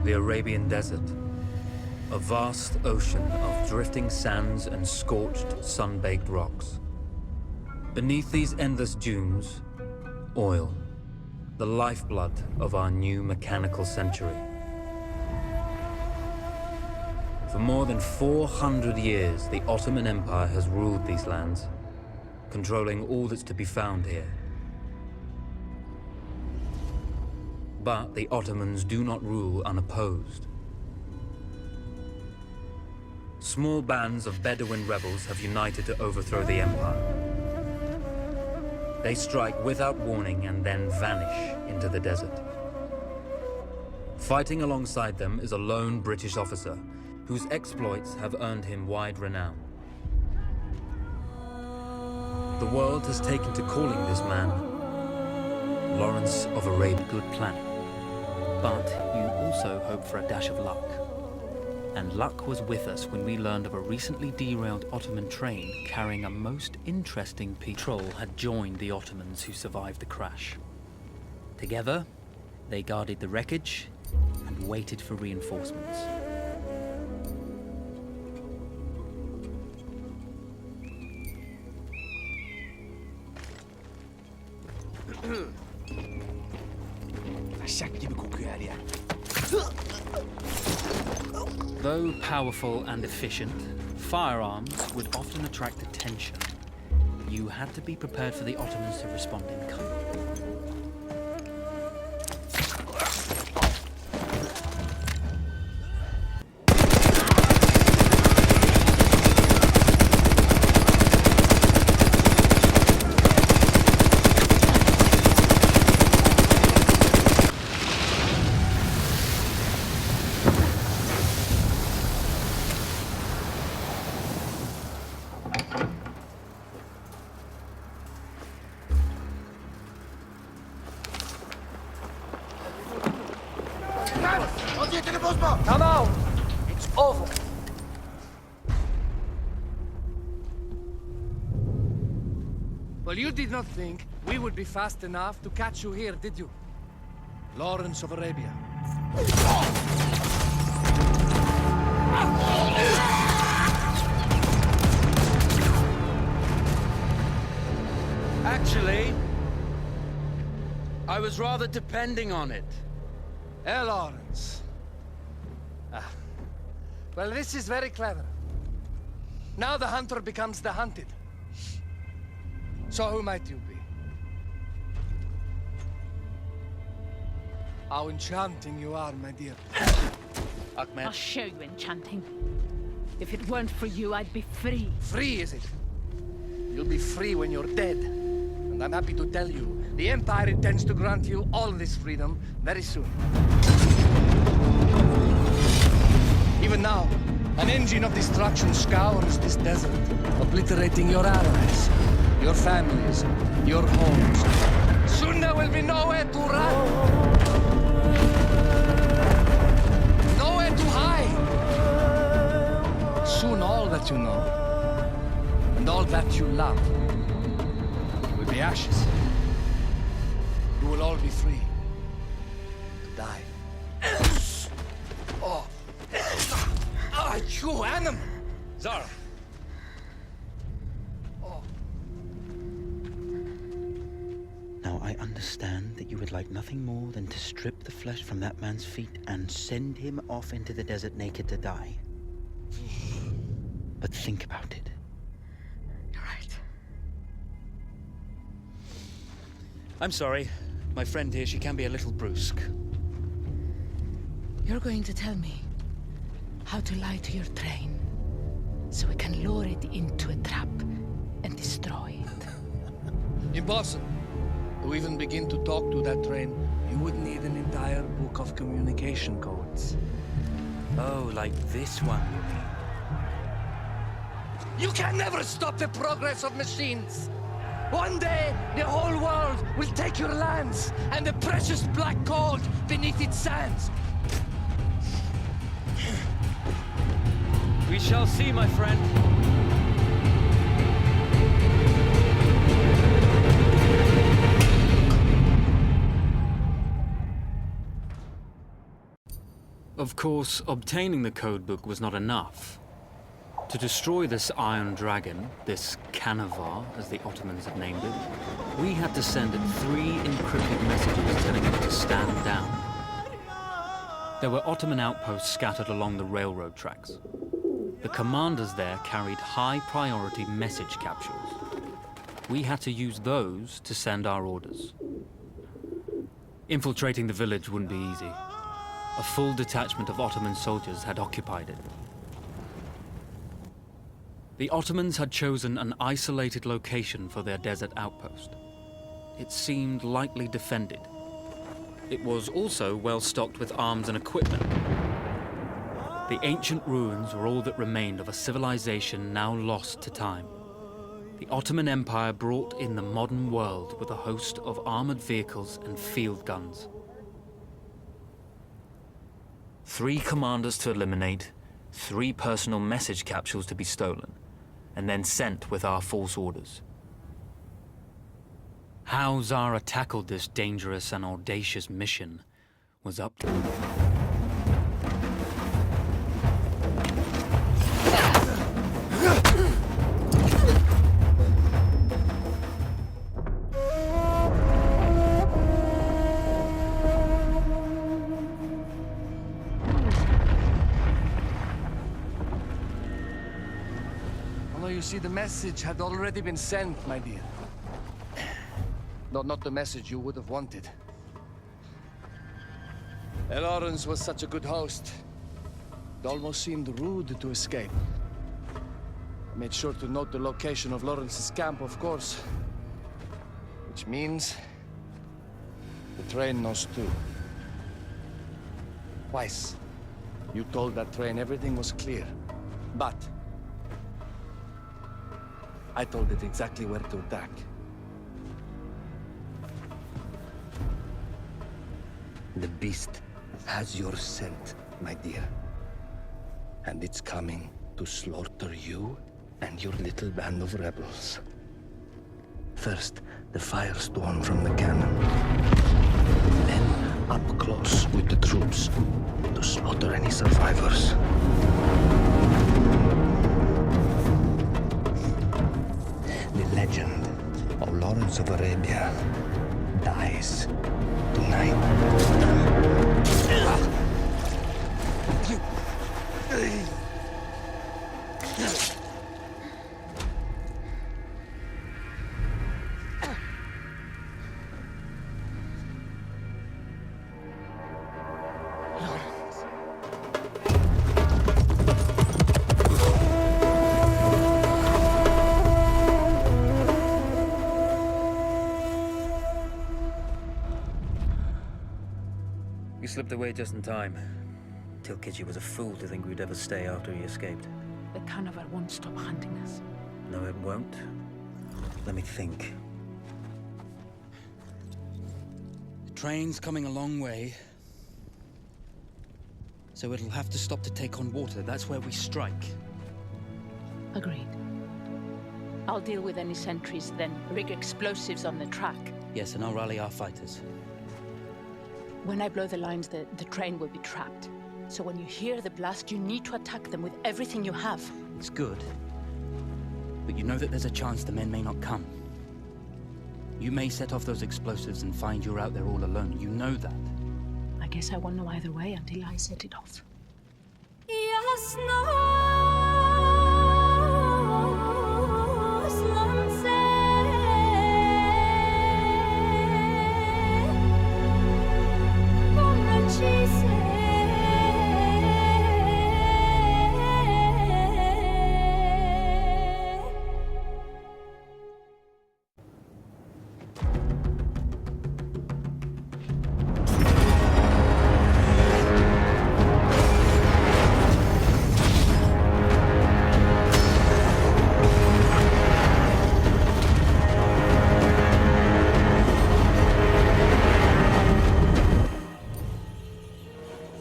the Arabian desert, a vast ocean of drifting sands and scorched, sun-baked rocks. Beneath these endless dunes, oil, the lifeblood of our new mechanical century. For more than 400 years, the Ottoman Empire has ruled these lands, controlling all that's to be found here. But the Ottomans do not rule unopposed. Small bands of Bedouin rebels have united to overthrow the empire. They strike without warning and then vanish into the desert. Fighting alongside them is a lone British officer whose exploits have earned him wide renown. The world has taken to calling this man Lawrence of Arabia. Good planning. But you also hope for a dash of luck. And luck was with us when we learned of a recently derailed Ottoman train carrying a most interesting patrol had joined the Ottomans who survived the crash. Together, they guarded the wreckage and waited for reinforcements. Taşak gibi kokuyor her yer. Though powerful and efficient, firearms would often attract attention. You had to be prepared for the Ottomans to respond in kind. Vaziyetini bozma. Tamam. It's over. Well, you did not think we would be fast enough to catch you here, did you? Lawrence of Arabia. Actually, I was rather depending on it. Lawrence. Well, this is very clever. Now the hunter becomes the hunted. So who might you be? How enchanting you are, my dear. Ahmed. I'll show you enchanting. If it weren't for you, I'd be free. Free, is it? You'll be free when you're dead. And I'm happy to tell you, the Empire intends to grant you all this freedom very soon. Even now, an engine of destruction scours this desert, obliterating your allies, your families, your homes. Soon there will be nowhere to run. Nowhere to hide. Soon all that you know, and all that you love, will be ashes. You will all be free to die. Oh. Ah, you animal! Zara. Oh. Now I understand that you would like nothing more than to strip the flesh from that man's feet and send him off into the desert naked to die. But think about it. You're right. I'm sorry. My friend here, she can be a little brusque. You're going to tell me how to lie to your train so we can lure it into a trap and destroy it. Impossible. To even begin to talk to that train, you would need an entire book of communication codes. Oh, like this one, you mean? You can never stop the progress of machines. One day, the whole world will take your lands and the precious black gold beneath its sands. We shall see, my friend. Of course, obtaining the codebook was not enough. To destroy this Iron Dragon, this Canavar, as the Ottomans had named it, we had to send it 3 encrypted messages telling it to stand down. There were Ottoman outposts scattered along the railroad tracks. The commanders there carried high-priority message capsules. We had to use those to send our orders. Infiltrating the village wouldn't be easy. A full detachment of Ottoman soldiers had occupied it. The Ottomans had chosen an isolated location for their desert outpost. It seemed lightly defended. It was also well stocked with arms and equipment. The ancient ruins were all that remained of a civilization now lost to time. The Ottoman Empire brought in the modern world with a host of armored vehicles and field guns. 3 commanders to eliminate, 3 personal message capsules to be stolen, and then sent with our false orders. How Zara tackled this dangerous and audacious mission was up to her. You see, the message had already been sent, my dear. Not the message you would have wanted. Lawrence was such a good host. It almost seemed rude to escape. I made sure to note the location of Lawrence's camp, of course. Which means the train knows too. Twice, you told that train everything was clear. But I told it exactly where to attack. The beast has your scent, my dear. And it's coming to slaughter you and your little band of rebels. First, the firestorm from the cannon. Then, up close with the troops to slaughter any survivors. The legend of Lawrence of Arabia dies tonight. We slipped away just in time. Tilkitchi was a fool to think we'd ever stay after he escaped. The Canavar won't stop hunting us. No, it won't. Let me think. The train's coming a long way. So it'll have to stop to take on water. That's where we strike. Agreed. I'll deal with any sentries, then rig explosives on the track. Yes, and I'll rally our fighters. When I blow the lines, the train will be trapped. So when you hear the blast, you need to attack them with everything you have. It's good. But you know that there's a chance the men may not come. You may set off those explosives and find you're out there all alone. You know that. I guess I won't know either way until I set it off.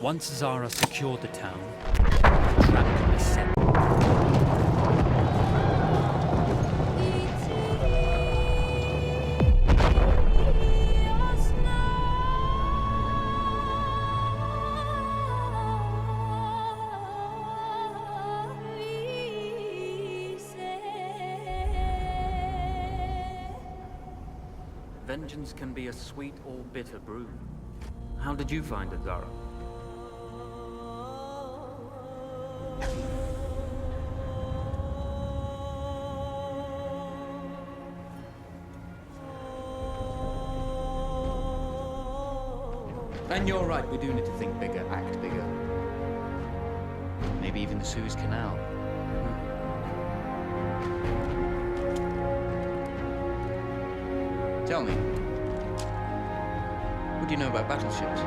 Once Zara secured the town, the trap could be set. vengeance can be a sweet or bitter brew. How did you find it, Zara? And you're right, we do need to think bigger, act bigger. Maybe even the Suez Canal. Tell me, what do you know about battleships?